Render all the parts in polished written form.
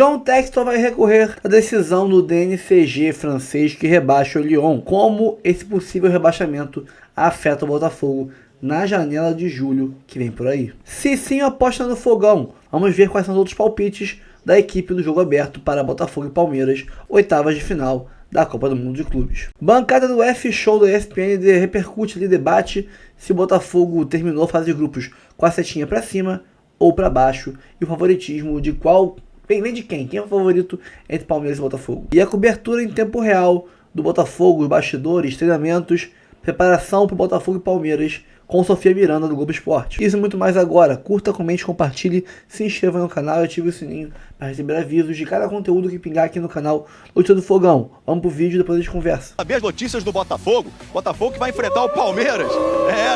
John Textor vai recorrer à decisão do DNCG francês que rebaixa o Lyon. Como esse possível rebaixamento afeta o Botafogo na janela de julho que vem por aí. Cicinho aposta no fogão. Vamos ver quais são os outros palpites da equipe do jogo aberto para Botafogo e Palmeiras, oitavas de final da Copa do Mundo de Clubes. Bancada do F-Show da ESPN repercute ali debate se o Botafogo terminou a fase de grupos com a setinha para cima ou para baixo e o favoritismo de qual... Vem de quem? Quem é o favorito entre Palmeiras e Botafogo? E a cobertura em tempo real do Botafogo, os bastidores, treinamentos, preparação para o Botafogo e Palmeiras com Sofia Miranda do Globo Esporte. Isso e muito mais agora. Curta, comente, compartilhe, se inscreva no canal e ative o sininho para receber avisos de cada conteúdo que pingar aqui no canal Notícia do Fogão. Vamos pro vídeo e depois a gente conversa. Saber as notícias do Botafogo. Botafogo que vai enfrentar o Palmeiras.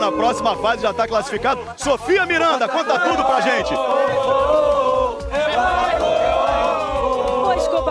Na próxima fase já está classificado. Sofia Miranda, conta tudo pra gente.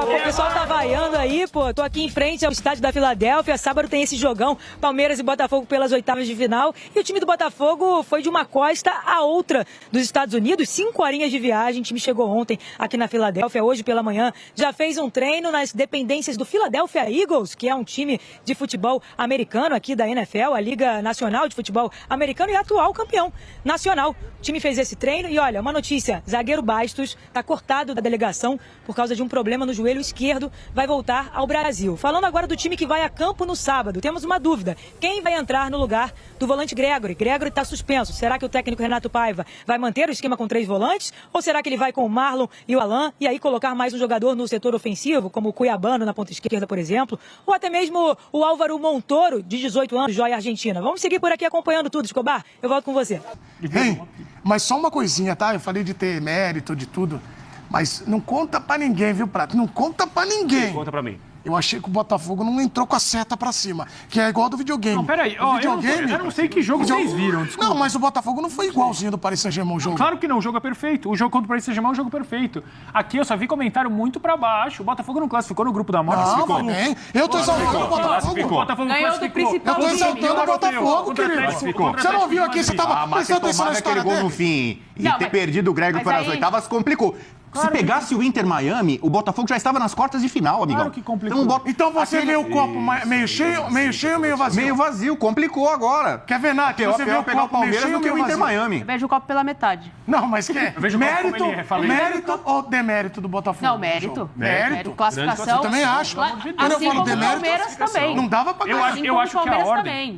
O pessoal tá vaiando aí, pô. Tô aqui em frente ao estádio da Filadélfia. Sábado tem esse jogão, Palmeiras e Botafogo pelas oitavas de final. E o time do Botafogo foi de uma costa a outra dos Estados Unidos. 5 horinhas de viagem. O time chegou ontem aqui na Filadélfia. Hoje pela manhã já fez um treino nas dependências do Philadelphia Eagles, que é um time de futebol americano aqui da NFL, a Liga Nacional de Futebol Americano e atual campeão nacional. O time fez esse treino e olha, uma notícia. Zagueiro Bastos tá cortado da delegação por causa de um problema no joelho esquerdo, vai voltar ao Brasil. Falando agora do time que vai a campo no sábado, temos uma dúvida. Quem vai entrar no lugar do volante Gregory? Gregory está suspenso. Será que o técnico Renato Paiva vai manter o esquema com 3 volantes? Ou será que ele vai com o Marlon e o Alan e aí colocar mais um jogador no setor ofensivo, como o Cuiabano na ponta esquerda, por exemplo? Ou até mesmo o Álvaro Montoro, de 18 anos, joia argentina. Vamos seguir por aqui acompanhando tudo, Escobar. Eu volto com você. Ei, mas só uma coisinha, tá? Eu falei de ter mérito, de tudo. Mas não conta pra ninguém, viu, Prato? Não conta pra ninguém. Conta pra mim. Eu achei que o Botafogo não entrou com a seta pra cima, que é igual do videogame. Não, peraí. Ó, eu não sei que jogo vocês viram, desculpa. Não, mas o Botafogo não foi igualzinho do Paris Saint-Germain o jogo. Claro que não, o jogo é perfeito. O jogo contra o Paris Saint-Germain é um jogo perfeito. Aqui eu só vi comentário muito pra baixo. O Botafogo não classificou no grupo da morte. Não, mas bem. Eu tô exaltando o Botafogo. O Botafogo ganhou do principal. Eu tô exaltando o Botafogo, querido. Você não viu aqui, você tava prestando atenção na história aquele gol dele. no fim e ter perdido o Grego para as oitavas complicou. Claro. Se pegasse o Inter Miami, o Botafogo já estava nas quartas de final, amigão. Claro que complicou. Então você vê o copo meio cheio ou meio vazio? Meio vazio, complicou agora. Quer ver, Nath? Você vê o pegar o copo meio Palmeiras cheio do ou que o meio Inter vazio? Miami. Eu vejo o copo pela metade. Não, mas que é? vejo Mérito, como ele fala. mérito ou demérito do Botafogo? Não, mérito. Mérito. Classificação. Eu também acho. Assim Quando eu falo como o demérito, Palmeiras também. não dava pra ganhar. Eu acho que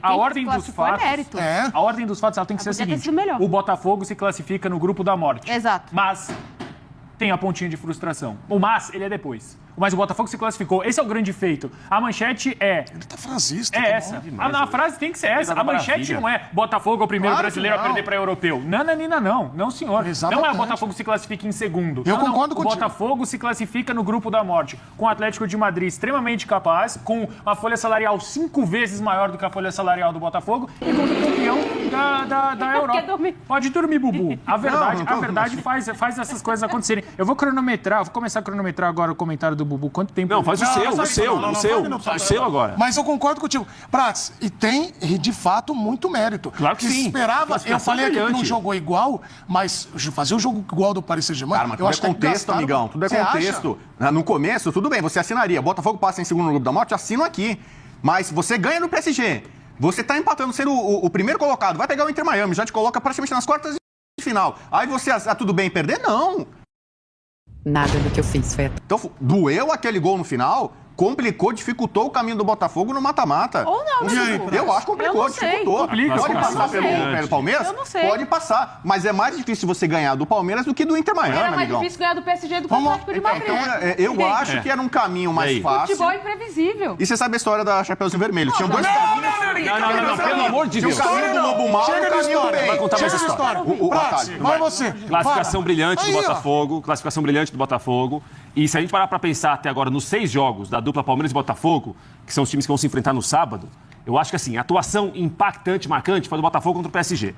a ordem dos fatos... mérito. É. A ordem dos fatos ela tem que ser a Podia ter seguinte. sido melhor. O Botafogo se classifica no grupo da morte. Exato. Mas tem a pontinha de frustração. O mas, ele é depois. Mas o Botafogo se classificou. Esse é o grande feito. A manchete é... Ele tá frasista. É essa. A frase tem que ser essa. A manchete não é Botafogo é o primeiro brasileiro a perder para europeu. Nananina, não. Não, senhor. Exatamente. Não é o Botafogo se classifica em segundo. Eu não, concordo não. contigo. O Botafogo se classifica no grupo da morte, com o Atlético de Madrid extremamente capaz, com uma folha salarial 5 vezes maior do que a folha salarial do Botafogo e contra o campeão da Europa. Pode dormir, Bubu. A verdade faz essas coisas acontecerem. Eu vou começar a cronometrar agora o comentário do Bubu. Quanto tempo? Não, faz o seu agora. Mas eu concordo contigo. Prats, e tem, de fato, muito mérito. Claro que sim. Esperava, eu falei aqui que não brilhante. jogou igual, mas fazer o jogo igual do Paris Saint-Germain... Cara, mas tudo é contexto, amigão. Tudo é contexto. No começo, tudo bem, você assinaria. Botafogo passa em segundo no grupo da morte, assino aqui. Mas você ganha no PSG. Você tá empatando, sendo o primeiro colocado. Vai pegar o Inter Miami, já te coloca praticamente nas quartas de final. Aí você, tudo bem perder? Não. Nada do que eu fiz foi... Então, doeu aquele gol no final, complicou, dificultou o caminho do Botafogo no mata-mata. Ou não, né? Eu acho que complicou, dificultou. Pode passar pelo Palmeiras? Eu não sei. Pode passar. Mas é mais difícil você ganhar do Palmeiras do que do Inter Miami, Era mais amigão. difícil ganhar do PSG do que do Atlético de Madrid. Então, eu acho que era um caminho mais fácil. Futebol imprevisível. E você sabe a história da Chapeuzinho Vermelho? Tinham dois Não, pelo amor de Deus. Tinha o caminho do Lobo Mal e o caminho do bem. Vai contar mais essa história. Vai você. Classificação brilhante do Botafogo. Classificação brilhante do Botafogo. E se a gente parar para pensar até agora nos 6 jogos da dupla Palmeiras e Botafogo, que são os times que vão se enfrentar no sábado, eu acho que assim, a atuação impactante, marcante, foi do Botafogo contra o PSG.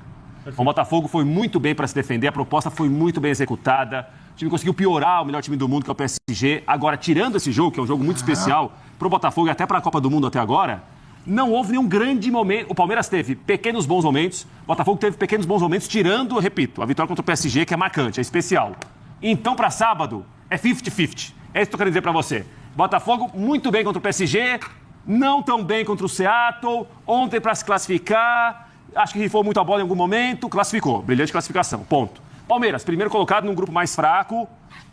O Botafogo foi muito bem para se defender, a proposta foi muito bem executada. O time conseguiu piorar o melhor time do mundo, que é o PSG. Agora, tirando esse jogo, que é um jogo muito especial para o Botafogo e até para a Copa do Mundo até agora, não houve nenhum grande momento. O Palmeiras teve pequenos bons momentos, o Botafogo teve pequenos bons momentos, tirando, repito, a vitória contra o PSG, que é marcante, é especial. Então, para sábado, É 50-50. É isso que eu quero dizer pra você. Botafogo muito bem contra o PSG, não tão bem contra o Seattle. Ontem pra se classificar, acho que rifou muito a bola em algum momento, classificou. Brilhante classificação, ponto. Palmeiras, primeiro colocado num grupo mais fraco,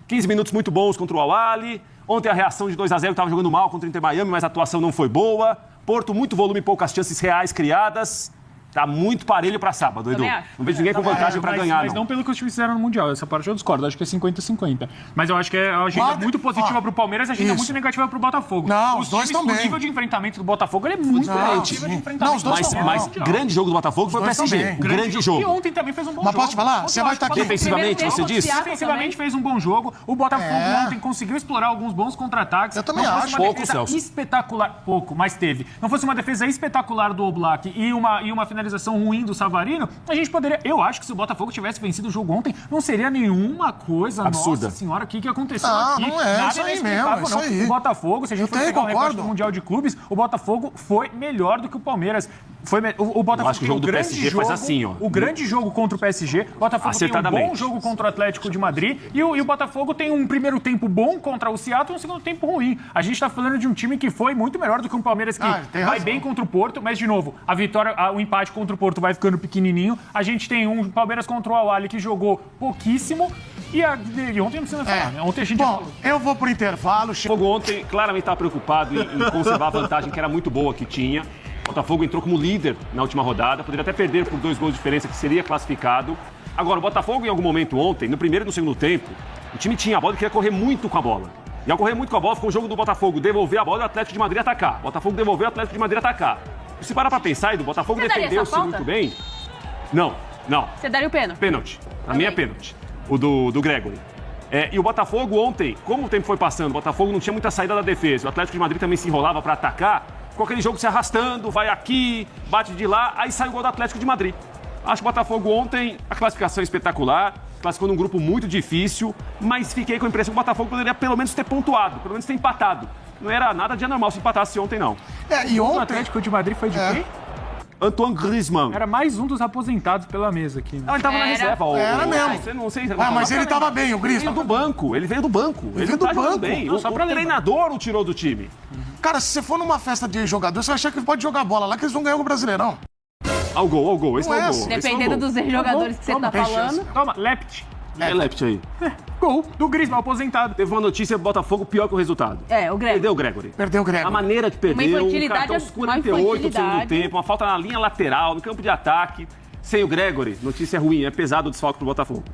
15 minutos muito bons contra o Al-Ahly. Ontem a reação de 2-0, estava jogando mal contra o Inter Miami, mas a atuação não foi boa. Porto, muito volume e poucas chances reais criadas. Tá muito parelho pra sábado, Edu. Não vejo ninguém com vantagem pra ganhar, mas não pelo que os times fizeram no Mundial. Essa parte eu discordo. Acho que é 50-50. Mas eu acho que a agenda é muito positiva pro Palmeiras e a agenda é muito negativa pro Botafogo. Não, os dois estão bem. O nível de enfrentamento do Botafogo ele é muito diferente. Mas grande jogo do Botafogo foi o PSG. Um grande jogo. E ontem também fez um bom jogo. Mas posso te falar? Você vai estar aqui. Defensivamente, você disse? Defensivamente fez um bom jogo. O Botafogo ontem conseguiu explorar alguns bons contra-ataques. Eu também acho. Pouco, Celso. Espetacular. Pouco, mas teve. Não fosse uma defesa espetacular do Oblak e uma finalização ruim do Savarino, a gente poderia... Eu acho que se o Botafogo tivesse vencido o jogo ontem, não seria nenhuma coisa... Absurda. Nossa senhora, o que aconteceu aqui? Não é, Nada isso aí inexplicável, mesmo, isso aí. O Botafogo, se a gente for pegar o recorte do Mundial de Clubes, o Botafogo foi melhor do que o Palmeiras. O Botafogo acho que o jogo do PSG faz assim, ó. O grande jogo contra o PSG, o Botafogo tem um bom jogo contra o Atlético de Madrid e o Botafogo tem um primeiro tempo bom contra o Seattle e um segundo tempo ruim. A gente tá falando de um time que foi muito melhor do que um Palmeiras que vai bem contra o Porto, mas, de novo, a vitória, o empate contra o Porto vai ficando pequenininho. A gente tem um Palmeiras contra o Al-Ahly que jogou pouquíssimo e ontem não precisa falar, né? Ontem a gente... Bom, eu vou pro intervalo. O Botafogo ontem claramente estava preocupado em conservar a vantagem que era muito boa que tinha. O Botafogo entrou como líder na última rodada, poderia até perder por 2 gols de diferença, que seria classificado. Agora, o Botafogo, em algum momento ontem, no primeiro e no segundo tempo, o time tinha a bola e queria correr muito com a bola. E ao correr muito com a bola, ficou o jogo do Botafogo devolver a bola e o Atlético de Madrid atacar. O Botafogo devolveu o Atlético de Madrid atacar. E se parar pra pensar, o Botafogo defendeu-se muito bem. Não. Você daria o pênalti? Pênalti. Pra mim é pênalti. O do Gregory. E o Botafogo ontem, como o tempo foi passando, o Botafogo não tinha muita saída da defesa. O Atlético de Madrid também se enrolava pra atacar. Ficou aquele jogo se arrastando, vai aqui, bate de lá, aí sai o gol do Atlético de Madrid. Acho que o Botafogo ontem, a classificação é espetacular, classificou num grupo muito difícil, mas fiquei com a impressão que o Botafogo poderia pelo menos ter pontuado, pelo menos ter empatado. Não era nada de anormal se empatasse ontem, não. E ontem... O Atlético de Madrid foi de quem? Antoine Griezmann. Era mais um dos aposentados pela mesa aqui. Né? Não, ele tava na reserva. Era mesmo. Não sei, mas ele tava bem, o Griezmann. Ele veio do banco. Ele veio do banco. Bem. O treinador o tirou do time. Cara, se você for numa festa de jogador, você vai achar que ele pode jogar bola lá, que eles vão ganhar o Brasileirão. Ao gol. Esse Não é é o gol. Dependendo dos jogadores que você tá falando. Toma, Lept. É Lept aí. Gol do Griezmann, aposentado. Teve uma notícia do Botafogo pior que o resultado. O Gregory. Perdeu o Gregory. A maneira de perder, um cartão aos 48 do segundo tempo, uma falta na linha lateral, no campo de ataque. Sem o Gregory, notícia ruim, é pesado o desfalque pro Botafogo.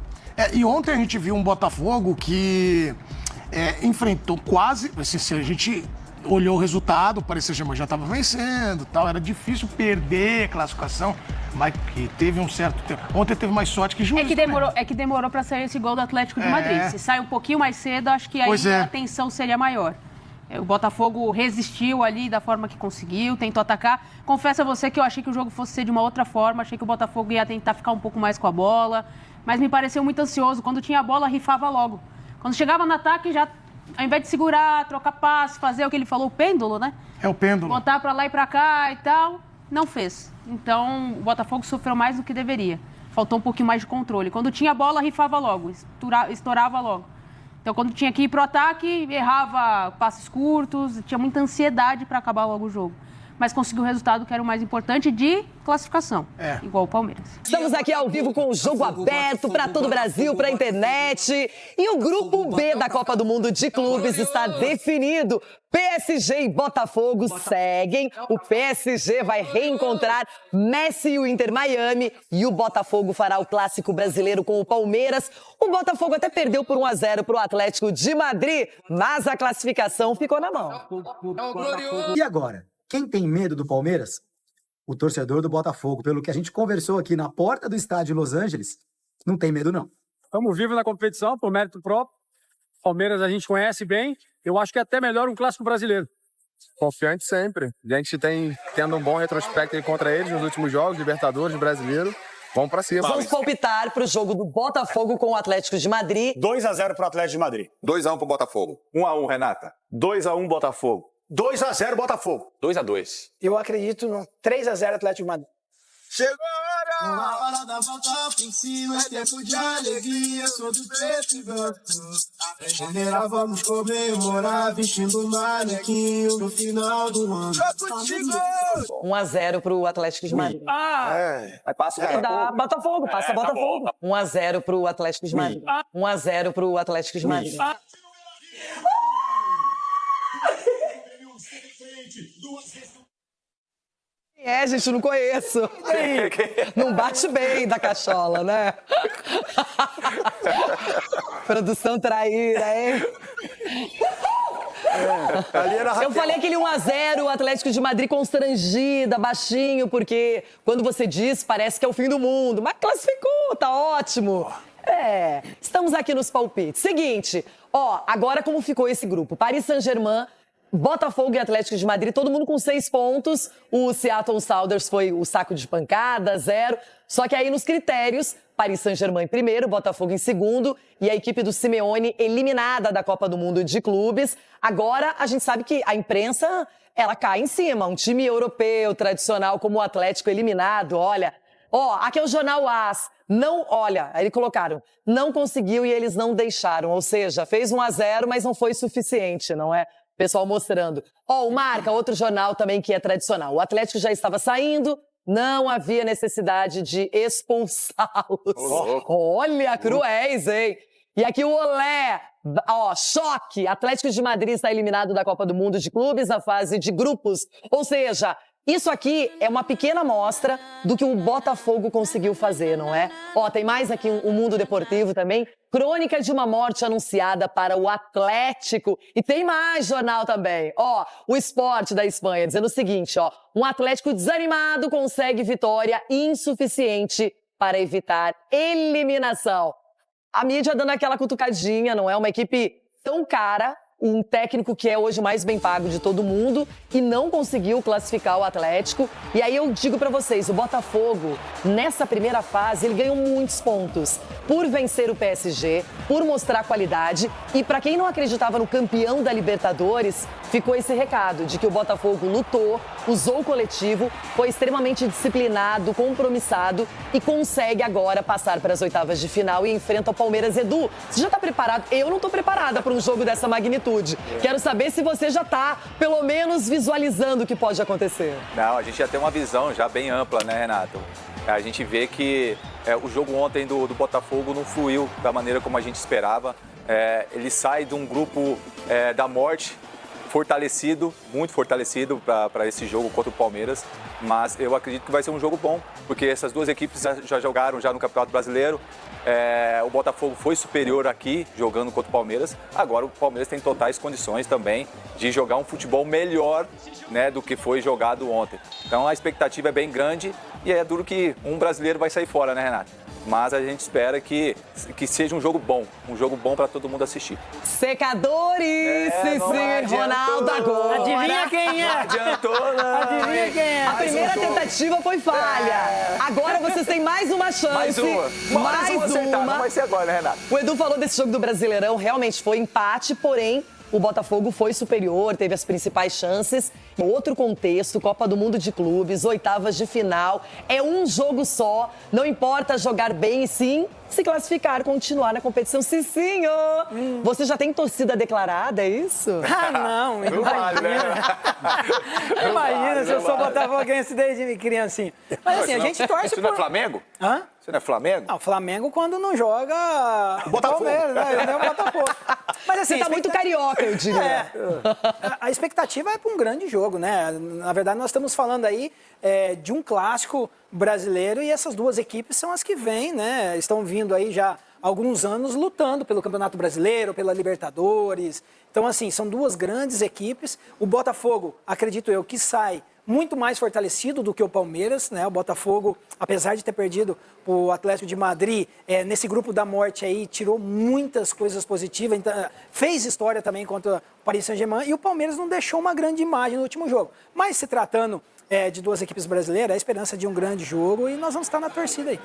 E ontem a gente viu um Botafogo que enfrentou quase... Se a gente olhou o resultado, parecia que já estava vencendo, tal, era difícil perder a classificação, mas que teve um certo tempo. Ontem teve mais sorte que justo. É que demorou para sair esse gol do Atlético de Madrid. Se sai um pouquinho mais cedo, acho que aí a tensão seria maior. O Botafogo resistiu ali da forma que conseguiu, tentou atacar. Confesso a você que eu achei que o jogo fosse ser de uma outra forma, achei que o Botafogo ia tentar ficar um pouco mais com a bola, mas me pareceu muito ansioso. Quando tinha a bola, rifava logo. Quando chegava no ataque, já, ao invés de segurar, trocar passe, fazer o que ele falou, o pêndulo, né? O pêndulo. Botar pra lá e pra cá e tal, não fez. Então, o Botafogo sofreu mais do que deveria. Faltou um pouquinho mais de controle. Quando tinha a bola, rifava logo, estourava logo. Então, quando tinha que ir pro ataque, errava passes curtos, tinha muita ansiedade para acabar logo o jogo. Mas conseguiu o resultado que era o mais importante, de classificação, igual o Palmeiras. Estamos aqui ao vivo com o jogo aberto para todo o Brasil, para a internet. E o grupo B da Copa do Mundo de Clubes está definido. PSG e Botafogo seguem. O PSG vai reencontrar Messi e o Inter Miami. E o Botafogo fará o clássico brasileiro com o Palmeiras. O Botafogo até perdeu por 1-0 para o Atlético de Madrid, mas a classificação ficou na mão. E agora? Quem tem medo do Palmeiras? O torcedor do Botafogo, pelo que a gente conversou aqui na porta do estádio em Los Angeles, não tem medo, não. Estamos vivos na competição, por mérito próprio. Palmeiras a gente conhece bem. Eu acho que é até melhor um clássico brasileiro. Confiante sempre. A gente tem tendo um bom retrospecto contra eles nos últimos jogos, Libertadores, Brasileiro. Vamos pra cima. Vamos palpitar pro jogo do Botafogo com o Atlético de Madrid. 2-0 pro Atlético de Madrid. 2-1 pro Botafogo. 1-1, Renata. 2-1, Botafogo. 2-0, Botafogo. 2-2. Eu acredito no 3-0 Atlético de Madrid. Chegou a hora! Na hora da volta pra cima, é tempo de alegria, sou do preto e branco. Em general vamos comemorar, vestindo manequinho no final do ano. 1-0 pro Atlético de Madrid. Vai passar Botafogo, passa Botafogo. 1-0 pro Atlético de Madrid. 1-0 pro Atlético de Madrid. Gente, não conheço. Não bate bem da cachola, né? Produção traíra, hein? Eu falei aquele 1-0, o Atlético de Madrid constrangida, baixinho, porque quando você diz, parece que é o fim do mundo. Mas classificou, tá ótimo. Estamos aqui nos palpites. Seguinte, agora como ficou esse grupo? Paris Saint-Germain, Botafogo e Atlético de Madrid, todo mundo com 6 pontos. O Seattle Sounders foi o saco de pancada, 0. Só que aí nos critérios, Paris Saint-Germain em primeiro, Botafogo em segundo e a equipe do Simeone eliminada da Copa do Mundo de Clubes. Agora a gente sabe que a imprensa, ela cai em cima. Um time europeu tradicional como o Atlético eliminado, olha... aqui é o Jornal AS. Aí colocaram, não conseguiu e eles não deixaram. Ou seja, fez 1-0, mas não foi suficiente, não é? Pessoal mostrando. O Marca, outro jornal também que é tradicional. O Atlético já estava saindo, não havia necessidade de expulsá-los. Olha, cruéis, hein? E aqui o Olé, choque. Atlético de Madrid está eliminado da Copa do Mundo de Clubes na fase de grupos. Ou seja, isso aqui é uma pequena amostra do que o Botafogo conseguiu fazer, não é? Tem mais aqui o Mundo Deportivo também. Crônica de uma morte anunciada para o Atlético. E tem mais jornal também. O Esporte da Espanha dizendo o seguinte, um Atlético desanimado consegue vitória insuficiente para evitar eliminação. A mídia dando aquela cutucadinha, não é? Uma equipe tão cara, um técnico que é hoje o mais bem pago de todo mundo e não conseguiu classificar o Atlético. E aí eu digo pra vocês, o Botafogo, nessa primeira fase, ele ganhou muitos pontos por vencer o PSG, por mostrar qualidade. E pra quem não acreditava no campeão da Libertadores, ficou esse recado de que o Botafogo lutou, usou o coletivo, foi extremamente disciplinado, compromissado e consegue agora passar para as oitavas de final e enfrenta o Palmeiras. Edu, você já tá preparado? Eu não tô preparada para um jogo dessa magnitude. Quero saber se você já tá, pelo menos, visualizando o que pode acontecer. Não, a gente já tem uma visão já bem ampla, né, Renato? A gente vê que o jogo ontem do Botafogo não fluiu da maneira como a gente esperava. Ele sai de um grupo da morte, fortalecido, muito fortalecido para esse jogo contra o Palmeiras, mas eu acredito que vai ser um jogo bom, porque essas duas equipes já jogaram já no Campeonato Brasileiro. O Botafogo foi superior aqui, jogando contra o Palmeiras. Agora o Palmeiras tem totais condições também de jogar um futebol melhor, né, do que foi jogado ontem. Então a expectativa é bem grande e é duro que um brasileiro vai sair fora, né, Renato? Mas a gente espera que seja um jogo bom para todo mundo assistir. Secadores, Ronaldo agora. Adivinha quem é? Não adiantou, não. Adivinha quem é? A primeira tentativa foi falha. Agora vocês têm mais uma chance. Mais uma. Não vai ser agora, né, Renato? O Edu falou desse jogo do Brasileirão, realmente foi empate, porém o Botafogo foi superior, teve as principais chances. Outro contexto, Copa do Mundo de Clubes, oitavas de final. É um jogo só, não importa jogar bem e sim se classificar, continuar na competição. Cicinho, você já tem torcida declarada, é isso? Não, vale, né? Imagina se eu sou botafoguense desde criancinha. Mas assim, a gente torce Você não é Flamengo? Hã? Você não é Flamengo? Não, Flamengo quando não joga Botafogo. Palmeiras, né? Não é o Botafogo. Mas assim, você tá muito carioca, eu diria. A expectativa é para um grande jogo, né? Na verdade, nós estamos falando aí de um clássico brasileiro e essas duas equipes são as que vêm, né? Estão vindo aí já há alguns anos lutando pelo Campeonato Brasileiro, pela Libertadores. Então, assim, são duas grandes equipes. O Botafogo, acredito eu, que sai muito mais fortalecido do que o Palmeiras, né? O Botafogo, apesar de ter perdido o Atlético de Madrid, nesse grupo da morte aí, tirou muitas coisas positivas, então, fez história também contra o Paris Saint-Germain e o Palmeiras não deixou uma grande imagem no último jogo. Mas se tratando de duas equipes brasileiras, a esperança de um grande jogo e nós vamos estar na torcida aí.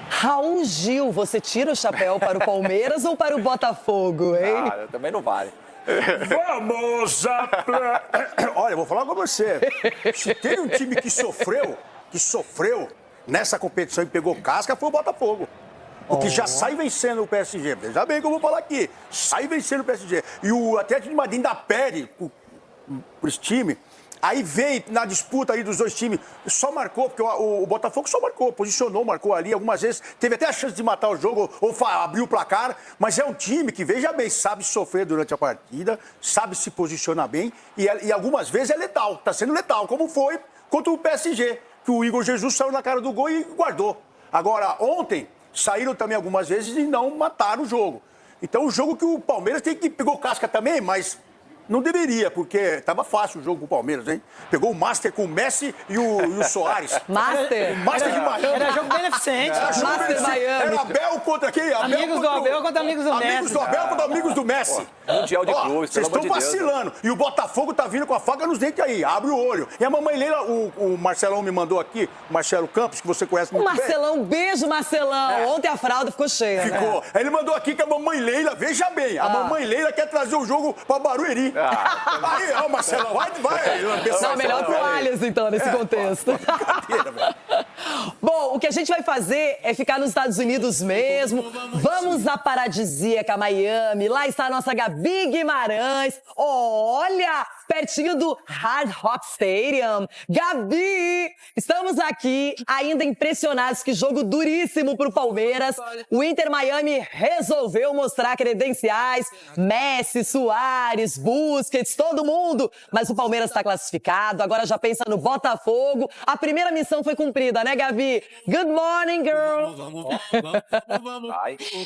Raul Gil, você tira o chapéu para o Palmeiras ou para o Botafogo, hein? Também não vale. Vamos Olha, eu vou falar com você. Se teve um time que sofreu nessa competição e pegou casca foi o Botafogo. Porque já sai vencendo o PSG. Veja bem o que eu vou falar aqui. Sai vencendo o PSG. E o Atlético de Madrid ainda perde por esse time. Aí veio na disputa aí dos dois times, só marcou, porque o Botafogo só marcou, posicionou, marcou ali. Algumas vezes teve até a chance de matar o jogo ou abrir o placar. Mas é um time que, veja bem, sabe sofrer durante a partida, sabe se posicionar bem e algumas vezes é letal. Está sendo letal, como foi contra o PSG, que o Igor Jesus saiu na cara do gol e guardou. Agora, ontem, saíram também algumas vezes e não mataram o jogo. Então, o jogo que o Palmeiras pegou casca também, mas não deveria, porque estava fácil o jogo pro Palmeiras, hein? Pegou o Master com o Messi e o Soares. Master? O Master de Miami. Era jogo beneficente. Master Miami. Era Abel contra quem? Amigos do Abel contra amigos do Messi. Amigos do Abel contra amigos do Messi. Mundial de clubes, vocês estão vacilando. E o Botafogo tá vindo com a faca nos dentes aí. Abre o olho. E a mamãe Leila, o Marcelão me mandou aqui, o Marcelo Campos, que você conhece muito Marcelão, beijo, Marcelão. Ontem a fralda ficou cheia. Ficou. Né? Aí ele mandou aqui que a mamãe Leila, veja bem, a mamãe Leila quer trazer o jogo pra Barueri. Aí, ó, Marcelão, vai. Não, melhor pro Alias, então, nesse contexto. Bom, o que a gente vai fazer é ficar nos Estados Unidos mesmo. Vamos à paradisíaca Miami. Lá está a nossa Gabi Guimarães. Olha, pertinho do Hard Rock Stadium. Gabi, estamos aqui ainda impressionados. Que jogo duríssimo pro Palmeiras. O Inter Miami resolveu mostrar credenciais. Messi, Suárez, Busquets, todo mundo. Mas o Palmeiras está classificado. Agora já pensa no Botafogo. A primeira missão foi cumprida, né, Gabi? Good morning, girl.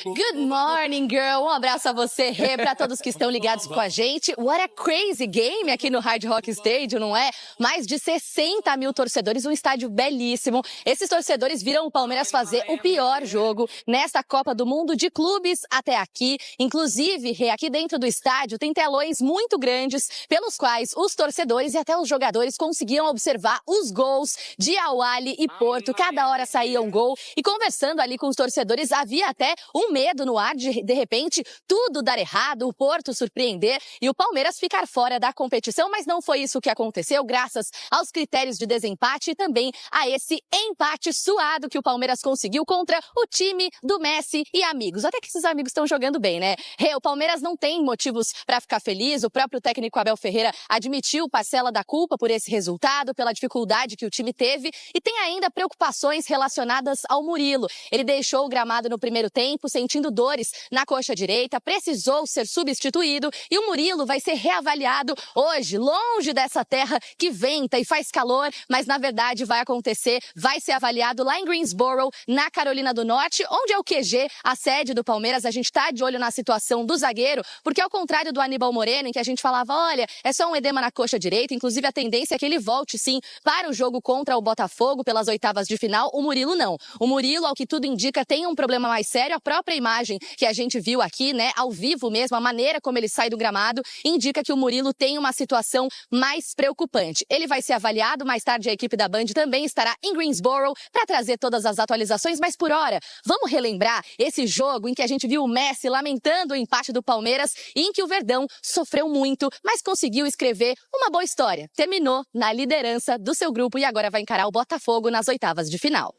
Good morning, girl. Um abraço a você, Rê, para todos que estão ligados com a gente. What a crazy game aqui no Hard Rock Stadium, não é? Mais de 60 mil torcedores, um estádio belíssimo. Esses torcedores viram o Palmeiras fazer o pior jogo nesta Copa do Mundo de clubes até aqui. Inclusive, Rê, aqui dentro do estádio tem telões muito grandes pelos quais os torcedores e até os jogadores conseguiam observar os gols de Al-Ahly e Porto. Cada hora saía um gol. E conversando ali com os torcedores, havia até um medo no ar de repente, tudo dar errado, o Porto surpreender e o Palmeiras ficar fora da competição. Mas não foi isso que aconteceu, graças aos critérios de desempate e também a esse empate suado que o Palmeiras conseguiu contra o time do Messi e amigos. Até que esses amigos estão jogando bem, né? O Palmeiras não tem motivos para ficar feliz. O próprio técnico Abel Ferreira admitiu parcela da culpa por esse resultado, pela dificuldade que o time teve e tem ainda preocupações relacionadas ao Murilo. Ele deixou o gramado no primeiro tempo, sentindo dores na coxa direita, precisou ser substituído e o Murilo vai ser reavaliado hoje, longe dessa terra que venta e faz calor, mas na verdade vai acontecer, vai ser avaliado lá em Greensboro, na Carolina do Norte, onde é o QG, a sede do Palmeiras. A gente tá de olho na situação do zagueiro, porque ao contrário do Aníbal Moreno, em que a gente falava, olha, é só um edema na coxa direita, inclusive a tendência é que ele volte sim para o jogo contra o Botafogo pelas oitavas de final. O Murilo não. O Murilo, ao que tudo indica, tem um problema mais sério. A própria imagem que a gente viu aqui, né, ao vivo mesmo, a maneira como ele sai do gramado, indica que o Murilo tem uma situação mais preocupante. Ele vai ser avaliado, mais tarde a equipe da Band também estará em Greensboro para trazer todas as atualizações, mas por hora, vamos relembrar esse jogo em que a gente viu o Messi lamentando o empate do Palmeiras e em que o Verdão sofreu muito, mas conseguiu escrever uma boa história. Terminou na liderança do seu grupo e agora vai encarar o Botafogo nas oitavas de final.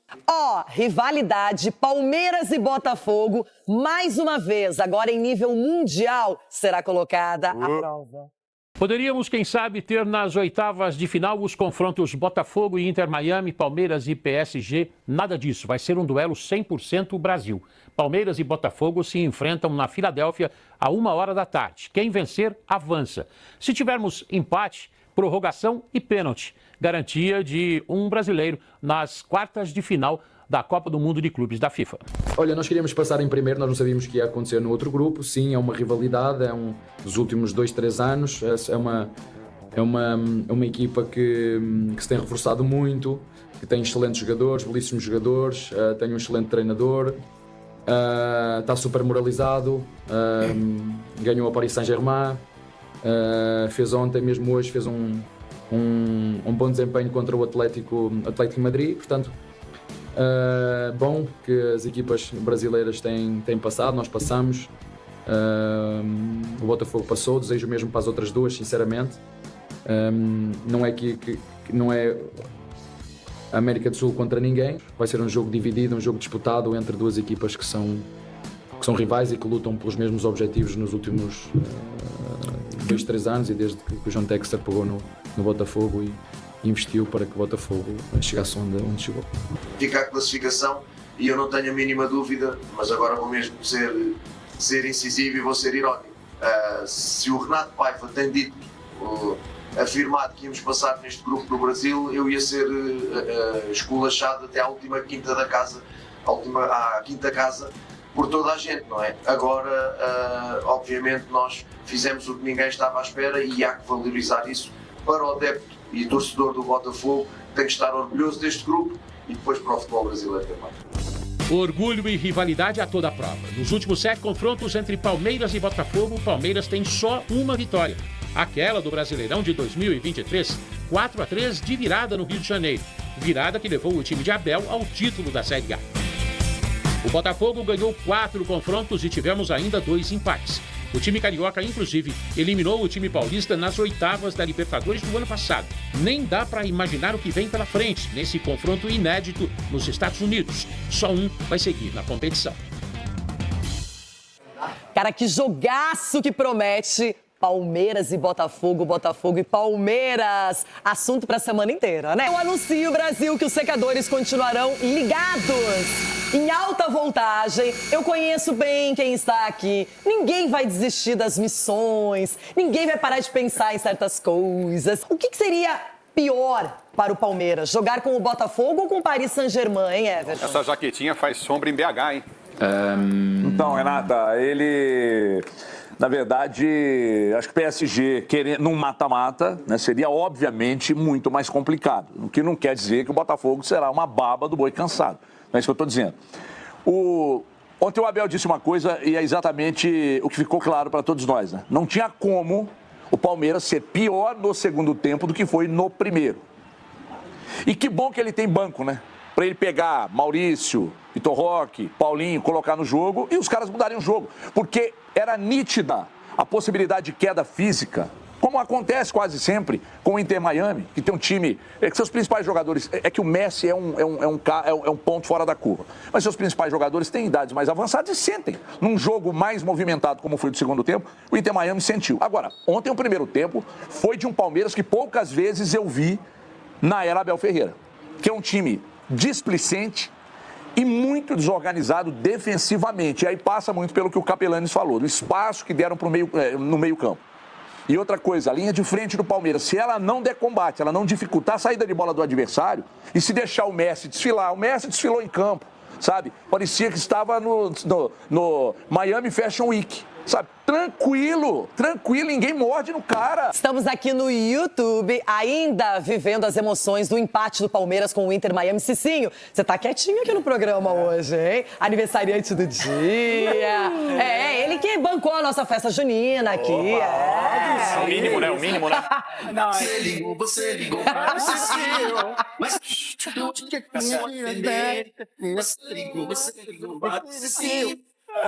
Rivalidade Palmeiras e Botafogo, mais uma vez, agora em nível mundial, será colocada à prova. Poderíamos, quem sabe, ter nas oitavas de final os confrontos Botafogo e Inter Miami, Palmeiras e PSG. Nada disso, vai ser um duelo 100% Brasil. Palmeiras e Botafogo se enfrentam na Filadélfia a 1h da tarde. Quem vencer, avança. Se tivermos empate, prorrogação e pênalti. Garantia de um brasileiro nas quartas de final da Copa do Mundo de Clubes da FIFA. Olha, nós queríamos passar em primeiro, nós não sabíamos que ia acontecer no outro grupo. Sim, é uma rivalidade, dos últimos 2-3 anos. É uma equipa que se tem reforçado muito, que tem excelentes jogadores, belíssimos jogadores, tem um excelente treinador, está super moralizado, ganhou a Paris Saint-Germain, fez ontem, mesmo hoje, fez um bom desempenho contra o Atlético Madrid, portanto, bom que as equipas brasileiras têm passado, nós passamos, o Botafogo passou, desejo o mesmo para as outras duas, sinceramente. Não é a América do Sul contra ninguém. Vai ser um jogo dividido, um jogo disputado entre duas equipas que são rivais e que lutam pelos mesmos objetivos nos últimos 2, 3 anos, e desde que o John Textor pegou no Botafogo e investiu para que o Botafogo chegasse onde chegou. Fica a classificação e eu não tenho a mínima dúvida, mas agora vou mesmo ser incisivo e vou ser irónico. Se o Renato Paiva tem dito, afirmado que íamos passar neste grupo do Brasil, eu ia ser esculachado até à última quinta da casa, à quinta casa, por toda a gente, não é? Agora, obviamente, nós fizemos o que ninguém estava à espera e há que valorizar isso para o adepto e torcedor do Botafogo, tem que estar orgulhoso deste grupo e depois para o futebol brasileiro também. Orgulho e rivalidade a toda a prova. Nos últimos 7 confrontos entre Palmeiras e Botafogo, o Palmeiras tem só uma vitória. Aquela do Brasileirão de 2023, 4-3 de virada no Rio de Janeiro. Virada que levou o time de Abel ao título da Série A. O Botafogo ganhou 4 confrontos e tivemos ainda 2 empates. O time carioca, inclusive, eliminou o time paulista nas oitavas da Libertadores do ano passado. Nem dá para imaginar o que vem pela frente nesse confronto inédito nos Estados Unidos. Só um vai seguir na competição. Cara, que jogaço que promete. Palmeiras e Botafogo, Botafogo e Palmeiras. Assunto para a semana inteira, né? Eu anuncio, Brasil, que os secadores continuarão ligados, em alta voltagem. Eu conheço bem quem está aqui. Ninguém vai desistir das missões, ninguém vai parar de pensar em certas coisas. O que seria pior para o Palmeiras? Jogar com o Botafogo ou com o Paris Saint-Germain, hein, Everton? Essa jaquetinha faz sombra em BH, hein? Então, Renata, ele... Na verdade, acho que o PSG, num mata-mata, né, seria obviamente muito mais complicado. O que não quer dizer que o Botafogo será uma baba do boi cansado. Não é isso que eu estou dizendo. Ontem o Abel disse uma coisa e é exatamente o que ficou claro para todos nós. Né? Não tinha como o Palmeiras ser pior no segundo tempo do que foi no primeiro. E que bom que ele tem banco, né? Para ele pegar Maurício, Vitor Roque, Paulinho, colocar no jogo e os caras mudarem o jogo. Porque era nítida a possibilidade de queda física, como acontece quase sempre com o Inter Miami, que tem um time, que seus principais jogadores, é que o Messi é um ponto fora da curva, mas seus principais jogadores têm idades mais avançadas e sentem. Num jogo mais movimentado como foi do segundo tempo, o Inter Miami sentiu. Agora, ontem o primeiro tempo foi de um Palmeiras que poucas vezes eu vi na era Abel Ferreira, que é um time displicente e muito desorganizado defensivamente. E aí passa muito pelo que o Capelanes falou, do espaço que deram no meio campo. E outra coisa, a linha de frente do Palmeiras, se ela não der combate, ela não dificultar a saída de bola do adversário, e se deixar o Messi desfilar, o Messi desfilou em campo, sabe? Parecia que estava no Miami Fashion Week. Sabe, tranquilo, ninguém morde no cara. Estamos aqui no YouTube, ainda vivendo as emoções do empate do Palmeiras com o Inter Miami. Cicinho, você tá quietinho aqui no programa hoje, hein? Aniversariante do dia. Ele que bancou a nossa festa junina aqui. É o mínimo, né? O mínimo, né? Não, você ligou para o Cicinho, mas não tinha que se ofender. Você ligou para o Cicinho.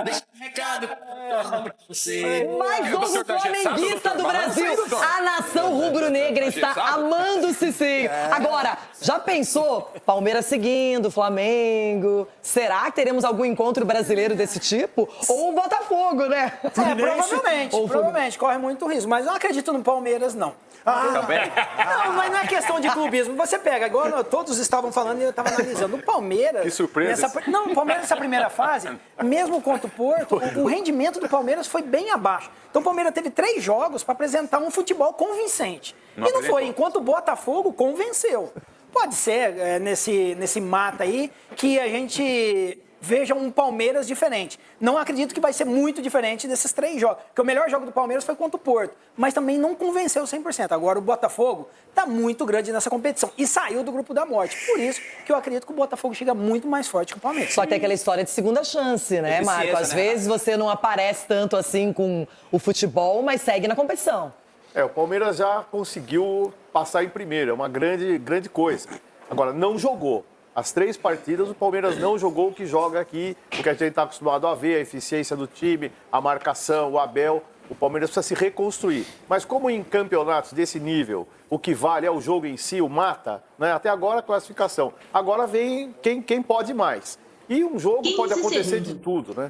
Deixa um recado pra você. Mais um flamenguista do Brasil. A nação rubro-negra está amando o Cicinho. Agora, já pensou? Palmeiras seguindo, Flamengo. Será que teremos algum encontro brasileiro desse tipo? Ou o Botafogo, né? Provavelmente. Corre muito risco. Mas eu não acredito no Palmeiras, não. Também? Não, mas não é questão de clubismo. Você pega, agora todos estavam falando e eu estava analisando. O Palmeiras... Que surpresa. O Palmeiras nessa primeira fase, mesmo contra o Porto, o rendimento do Palmeiras foi bem abaixo. Então o Palmeiras teve 3 jogos para apresentar um futebol convincente. E não foi, enquanto o Botafogo convenceu. Pode ser, nesse mata aí, que a gente veja um Palmeiras diferente. Não acredito que vai ser muito diferente desses 3 jogos. Porque o melhor jogo do Palmeiras foi contra o Porto. Mas também não convenceu 100%. Agora o Botafogo está muito grande nessa competição. E saiu do grupo da morte. Por isso que eu acredito que o Botafogo chega muito mais forte que o Palmeiras. Só que tem aquela história de segunda chance, né, Marco? Às vezes você não aparece tanto assim com o futebol, mas segue na competição. O Palmeiras já conseguiu passar em primeiro. É uma grande coisa. Agora, não jogou. As 3 partidas, o Palmeiras não jogou o que joga aqui, o que a gente está acostumado a ver, a eficiência do time, a marcação, o Abel. O Palmeiras precisa se reconstruir. Mas como em campeonatos desse nível, o que vale é o jogo em si, o mata, né? Até agora a classificação. Agora vem quem pode mais. E um jogo pode acontecer de tudo, né?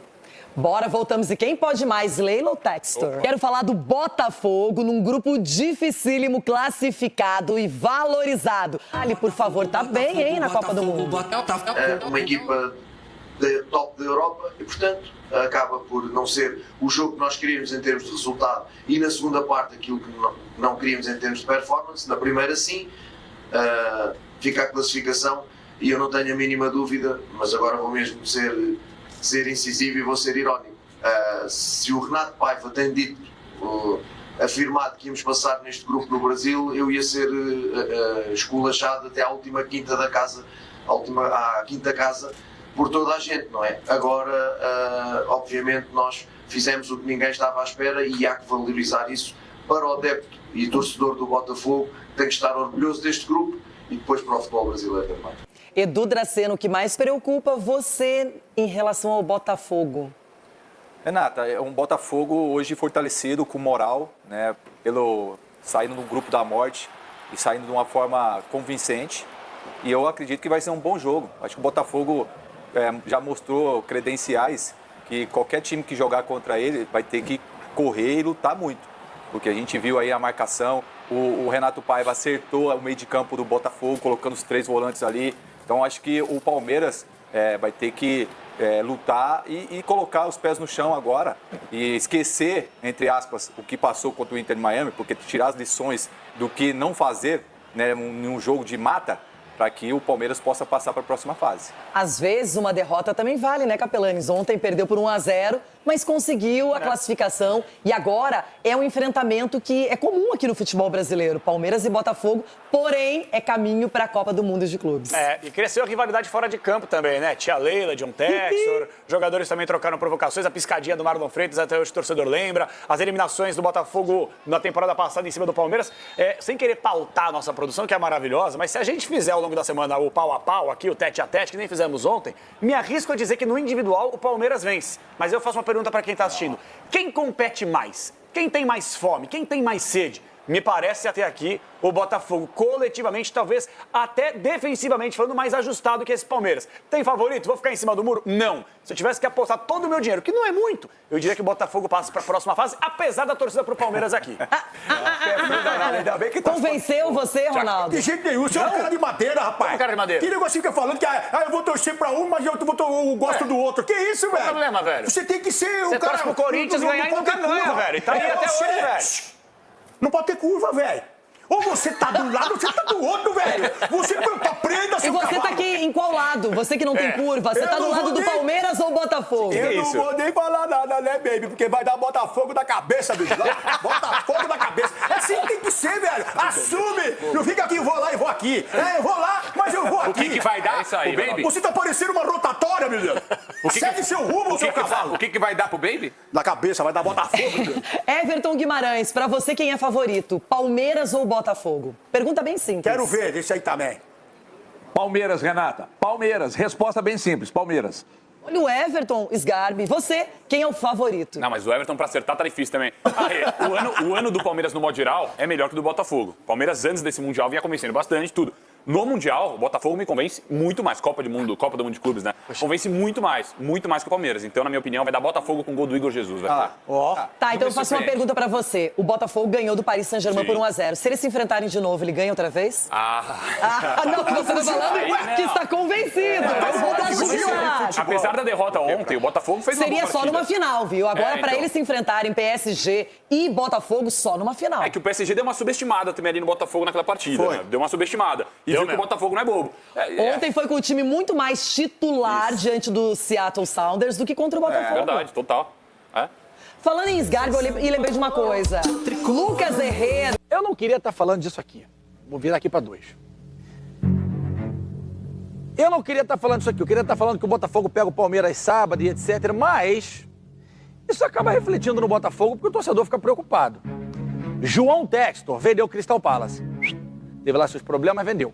Bora, voltamos. E quem pode mais, Leila ou Textor? Quero falar do Botafogo, num grupo dificílimo, classificado e valorizado. Ali, por favor, tá bem, hein, na Copa do Mundo. Uma equipa top da Europa e, portanto, acaba por não ser o jogo que nós queríamos em termos de resultado e, na segunda parte, aquilo que não queríamos em termos de performance. Na primeira, sim, fica a classificação e eu não tenho a mínima dúvida, mas agora vou mesmo ser incisivo e vou ser irónico. Se o Renato Paiva tem dito, afirmado que íamos passar neste grupo no Brasil, eu ia ser esculachado até à última quinta da casa, à quinta casa, por toda a gente, não é? Agora, obviamente, nós fizemos o que ninguém estava à espera e há que valorizar isso para o adepto e torcedor do Botafogo, que tem que estar orgulhoso deste grupo e depois para o futebol brasileiro também. Edu Draceno, o que mais preocupa você em relação ao Botafogo? Renata, é um Botafogo hoje fortalecido com moral, né? Saindo do grupo da morte e saindo de uma forma convincente. E eu acredito que vai ser um bom jogo. Acho que o Botafogo já mostrou credenciais que qualquer time que jogar contra ele vai ter que correr e lutar muito. Porque a gente viu aí a marcação, o Renato Paiva acertou o meio de campo do Botafogo, colocando os 3 volantes ali. Então acho que o Palmeiras vai ter que lutar e colocar os pés no chão agora e esquecer, entre aspas, o que passou contra o Inter de Miami, porque tirar as lições do que não fazer, né, em um jogo de mata, para que o Palmeiras possa passar para a próxima fase. Às vezes, uma derrota também vale, né, Capelanes? Ontem perdeu por 1-0, mas conseguiu a classificação. E agora é um enfrentamento que é comum aqui no futebol brasileiro. Palmeiras e Botafogo, porém, é caminho para a Copa do Mundo de Clubes. E cresceu a rivalidade fora de campo também, né? Tia Leila, John Textor, jogadores também trocaram provocações, a piscadinha do Marlon Freitas, até hoje o torcedor lembra, as eliminações do Botafogo na temporada passada em cima do Palmeiras. Sem querer pautar a nossa produção, que é maravilhosa, mas se a gente fizer ao longo da semana o pau a pau aqui, o tete a tete, que nem fizemos ontem, me arrisco a dizer que no individual o Palmeiras vence. Mas eu faço uma pergunta para quem está assistindo. Quem compete mais? Quem tem mais fome? Quem tem mais sede? Me parece até aqui o Botafogo coletivamente, talvez até defensivamente falando, mais ajustado que esse Palmeiras. Tem favorito? Vou ficar em cima do muro? Não. Se eu tivesse que apostar todo o meu dinheiro, que não é muito, eu diria que o Botafogo passa para a próxima fase, apesar da torcida pro Palmeiras aqui. Convenceu você, Ronaldo? De jeito nenhum, você é um cara de madeira, rapaz. Como cara de madeira? Que negocinho que fica falando que eu vou torcer pra um, mas eu gosto do outro. Que isso, velho? Qual o problema, velho? Você tem que ser Você torce pro Corinthians ganhar e nunca ganha, velho. E tá aí até hoje, velho. Não pode ter curva, velho. Ou você tá do lado ou você tá do outro, velho. Você aprenda, seu E você cavalo. tá aqui em qual lado? Você que não tem curva. Você tá do lado do Palmeiras ou Botafogo? Eu não vou nem falar nada, né, baby? Porque vai dar Botafogo na cabeça, bicho. Botafogo na cabeça. É assim que tem que ser, velho. Assume. Não fica aqui, eu vou lá e vou aqui. Eu vou lá, mas eu vou aqui. O que vai dar pro Baby? Você tá parecendo uma rotatória, meu Deus. Segue seu rumo, seu cavalo. O que vai dar pro Baby? Na cabeça, vai dar Botafogo, meu Deus. Everton Guimarães, pra você quem é favorito? Palmeiras ou Botafogo? Pergunta bem simples. Quero ver esse aí também. Palmeiras, Renata. Palmeiras. Resposta bem simples. Palmeiras. Olha o Everton, Sgarbi. Você, quem é o favorito? Não, mas o Everton pra acertar tá difícil também. O ano do Palmeiras no modo geral é melhor que o do Botafogo. O Palmeiras antes desse Mundial vinha convencendo bastante, tudo. No Mundial, o Botafogo me convence muito mais. Copa do Mundo de Clubes, né? Convence muito mais que o Palmeiras. Então, na minha opinião, vai dar Botafogo com o gol do Igor Jesus. Tá, então eu faço uma pergunta pra você. O Botafogo ganhou do Paris Saint-Germain por 1-0. Se eles se enfrentarem de novo, ele ganha outra vez? Não, que você tá falando que está convencido. Eu vou dar chance. Apesar da derrota ontem, o Botafogo fez uma boa partida. Seria só numa final, viu? Agora, pra eles se enfrentarem PSG e Botafogo, só numa final. É que o PSG deu uma subestimada também ali no Botafogo naquela partida. Né? Deu uma subestimada. E viu que o Botafogo não é bobo. Ontem foi com o time muito mais titular diante do Seattle Sounders do que contra o Botafogo. É verdade, total. Falando em Sgarbi, eu lembrei de uma coisa. Lucas Herrera. Eu não queria estar falando disso aqui. Vou virar aqui para 2. Eu não queria estar falando disso aqui. Eu queria estar falando que o Botafogo pega o Palmeiras sábado e etc. Mas isso acaba refletindo no Botafogo porque o torcedor fica preocupado. João Textor vendeu o Crystal Palace. Teve lá seus problemas, vendeu.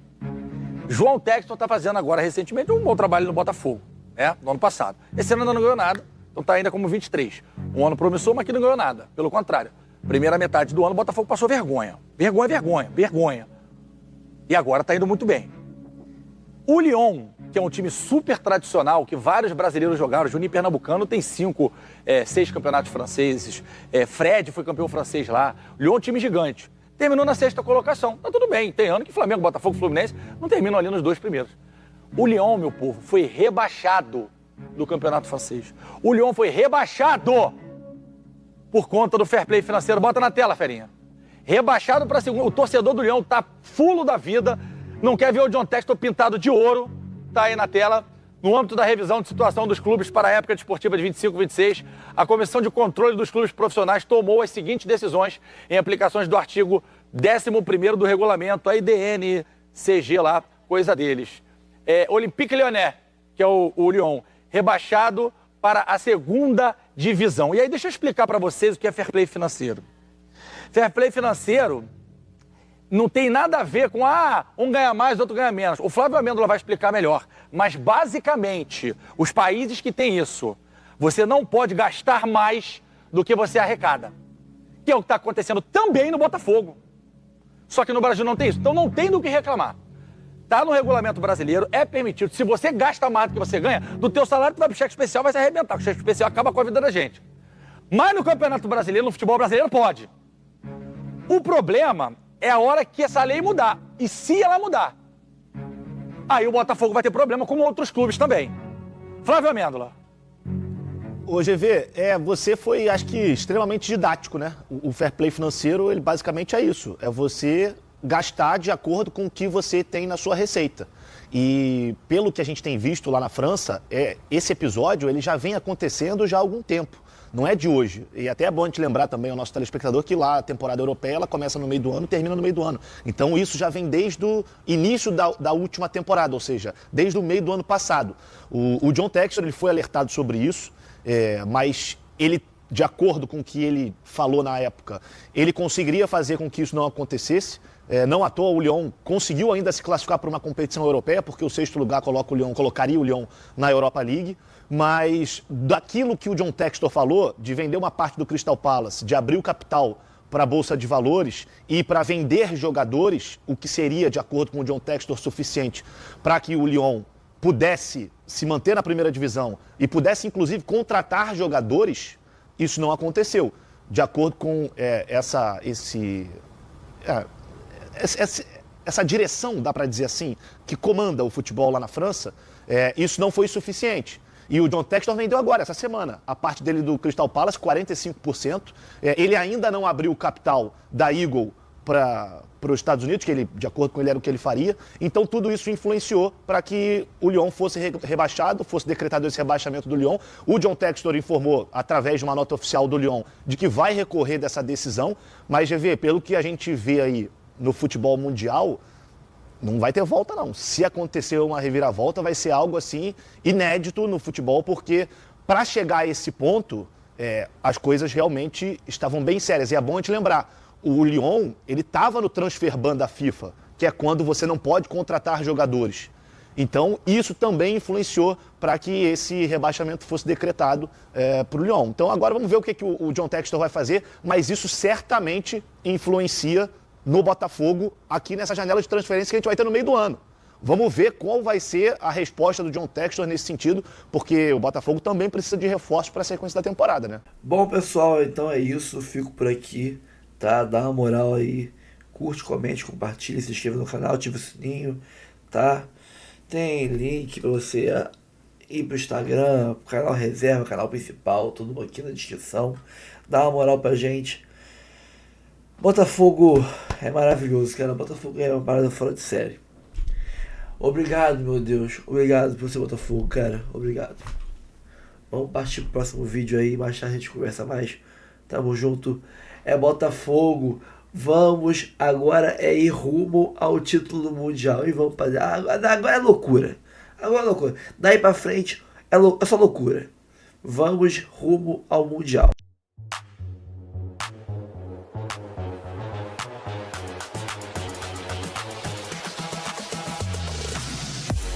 João Textor está fazendo agora, recentemente, um bom trabalho no Botafogo, né? No ano passado. Esse ano ainda não ganhou nada, então está ainda como 23. Um ano promissor, mas que não ganhou nada. Pelo contrário. Primeira metade do ano, o Botafogo passou vergonha. Vergonha. E agora tá indo muito bem. O Lyon, que é um time super tradicional, que vários brasileiros jogaram, o Juninho Pernambucano tem 6 campeonatos franceses, Fred foi campeão francês lá, o Lyon é um time gigante. Terminou na 6ª colocação, tá tudo bem, tem ano que Flamengo, Botafogo e Fluminense não terminam ali nos 2 primeiros. O Lyon, meu povo, foi rebaixado do campeonato francês. O Lyon foi rebaixado por conta do fair play financeiro. Bota na tela, Ferinha. Rebaixado para segunda. O torcedor do Lyon tá fulo da vida, não quer ver o John Textor pintado de ouro, tá aí na tela. No âmbito da revisão de situação dos clubes para a época desportiva de 25-26, a Comissão de Controle dos Clubes Profissionais tomou as seguintes decisões em aplicações do artigo 11º do regulamento, a IDN, CG lá, coisa deles. Olympique Lyonnais, que é o Lyon, rebaixado para a 2ª divisão. E aí deixa eu explicar para vocês o que é fair play financeiro. Fair play financeiro não tem nada a ver com, um ganha mais, outro ganha menos. O Flávio Amêndola vai explicar melhor. Mas, basicamente, os países que têm isso, você não pode gastar mais do que você arrecada. Que é o que está acontecendo também no Botafogo. Só que no Brasil não tem isso. Então não tem do que reclamar. Está no regulamento brasileiro, é permitido. Se você gasta mais do que você ganha, do teu salário tu vai pro cheque especial, vai se arrebentar. O cheque especial acaba com a vida da gente. Mas no Campeonato Brasileiro, no futebol brasileiro, pode. O problema é a hora que essa lei mudar. E se ela mudar, aí o Botafogo vai ter problema, como outros clubes também. Flávio Amêndola. Ô, GV, você foi, acho que, extremamente didático, né? O fair play financeiro, ele basicamente é isso. É você gastar de acordo com o que você tem na sua receita. E pelo que a gente tem visto lá na França, esse episódio ele já vem acontecendo já há algum tempo. Não é de hoje. E até é bom a gente lembrar também ao nosso telespectador que lá a temporada europeia ela começa no meio do ano e termina no meio do ano. Então isso já vem desde o início da última temporada, ou seja, desde o meio do ano passado. O John Textor ele foi alertado sobre isso, mas ele, de acordo com o que ele falou na época, ele conseguiria fazer com que isso não acontecesse. Não à toa o Lyon conseguiu ainda se classificar para uma competição europeia, porque o 6º lugar colocaria o Lyon na Europa League. Mas daquilo que o John Textor falou, de vender uma parte do Crystal Palace, de abrir o capital para a Bolsa de Valores e para vender jogadores, o que seria, de acordo com o John Textor, suficiente para que o Lyon pudesse se manter na primeira divisão e pudesse, inclusive, contratar jogadores, isso não aconteceu. De acordo com essa direção, dá para dizer assim, que comanda o futebol lá na França, isso não foi suficiente. E o John Textor vendeu agora, essa semana, a parte dele do Crystal Palace, 45%. Ele ainda não abriu o capital da Eagle para os Estados Unidos, que ele, de acordo com ele, era o que ele faria. Então tudo isso influenciou para que o Lyon fosse rebaixado, fosse decretado esse rebaixamento do Lyon. O John Textor informou, através de uma nota oficial do Lyon, de que vai recorrer dessa decisão. Mas, GV, pelo que a gente vê aí no futebol mundial, não vai ter volta, não. Se acontecer uma reviravolta, vai ser algo assim inédito no futebol, porque para chegar a esse ponto, as coisas realmente estavam bem sérias. E é bom a gente lembrar, o Lyon, ele estava no transfer ban da FIFA, que é quando você não pode contratar jogadores. Então, isso também influenciou para que esse rebaixamento fosse decretado para o Lyon. Então, agora vamos ver o que o John Textor vai fazer, mas isso certamente influencia no Botafogo, aqui nessa janela de transferência que a gente vai ter no meio do ano. Vamos ver qual vai ser a resposta do John Textor nesse sentido, porque o Botafogo também precisa de reforços para a sequência da temporada, né? Bom, pessoal, então é isso. Fico por aqui, tá? Dá uma moral aí. Curte, comente, compartilhe, se inscreva no canal, ativa o sininho, tá? Tem link para você ir pro Instagram, pro canal reserva, canal principal, tudo aqui na descrição. Dá uma moral pra gente. Botafogo é maravilhoso, cara. Botafogo é uma parada fora de série. Obrigado, meu Deus. Obrigado por ser Botafogo, cara. Obrigado. Vamos partir pro próximo vídeo aí. Mais tarde a gente conversa mais. Tamo junto. É Botafogo. Vamos agora ir rumo ao título mundial. E vamos fazer. Agora é loucura. Agora é loucura. Daí pra frente é só loucura. Vamos rumo ao mundial.